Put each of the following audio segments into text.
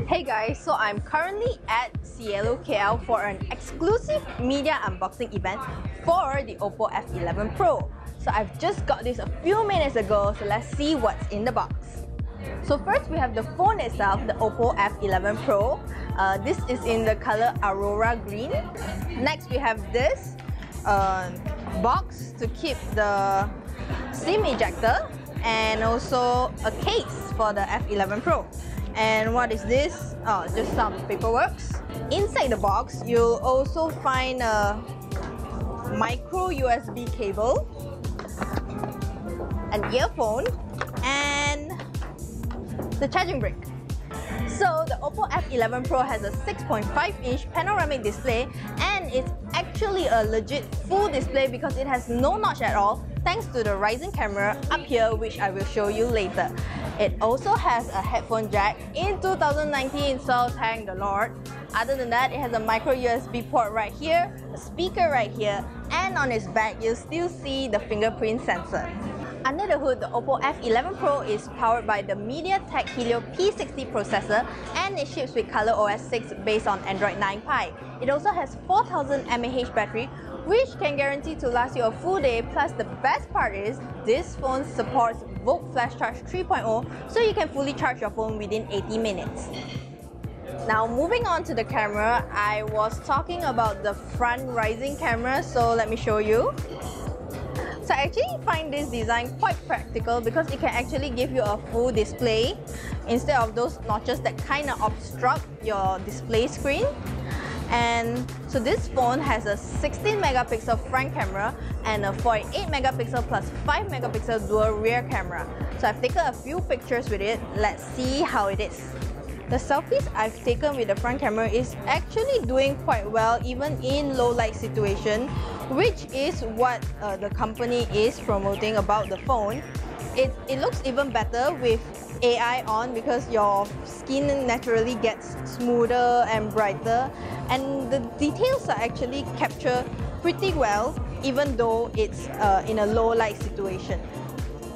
Hey guys, so I'm currently at Cielo KL for an exclusive media unboxing event for the OPPO F11 Pro. So I've just got this a few minutes ago, so let's see what's in the box. So first we have the phone itself, the OPPO F11 Pro. This is in the color Aurora Green. Next we have this box to keep the SIM ejector and also a case for the F11 Pro. And what is this? Oh, just some paperwork. Inside the box, you'll also find a micro USB cable, an earphone, and the charging brick. So the OPPO F11 Pro has a 6.5-inch panoramic display, and it's actually a legit full display because it has no notch at all, thanks to the rising camera up here, which I will show you later. It also has a headphone jack in 2019, so thank the Lord. Other than that, it has a micro USB port right here, a speaker right here, and on its back, you'll still see the fingerprint sensor. Under the hood, the OPPO F11 Pro is powered by the MediaTek Helio P70 processor, and it ships with ColorOS 6 based on Android 9 Pie. It also has 4000 mAh battery, which can guarantee to last you a full day. Plus, the best part is this phone supports VOOC Flash Charge 3.0, so you can fully charge your phone within 80 minutes. Now, moving on to the camera, I was talking about the front rising camera, so let me show you. So I actually find this design quite practical because it can actually give you a full display instead of those notches that kind of obstruct your display screen. And so this phone has a 16 megapixel front camera and a 48 megapixel plus 5 megapixel dual rear camera. So I've taken a few pictures with it. Let's see how it is. The selfies I've taken with the front camera is actually doing quite well even in low light situation, which is what the company is promoting about the phone. It looks even better with AI on because your skin naturally gets smoother and brighter, and the details are actually captured pretty well even though it's in a low light situation.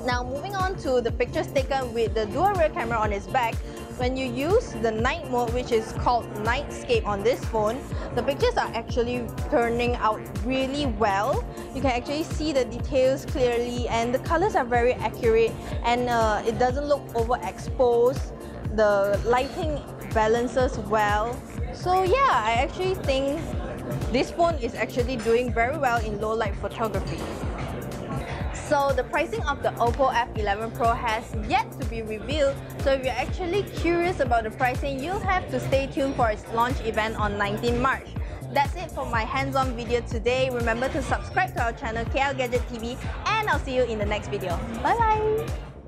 Now, moving on to the pictures taken with the dual rear camera on its back, when you use the night mode, which is called Nightscape on this phone, the pictures are actually turning out really well. You can actually see the details clearly and the colors are very accurate, and it doesn't look overexposed. The lighting balances well. So yeah, I actually think this phone is actually doing very well in low light photography. So the pricing of the OPPO F11 Pro has yet to be revealed, so if you're actually curious about the pricing, you'll have to stay tuned for its launch event on 19 March. That's it for my hands-on video today. Remember to subscribe to our channel KLGadgetTV, and I'll see you in the next video. Bye bye!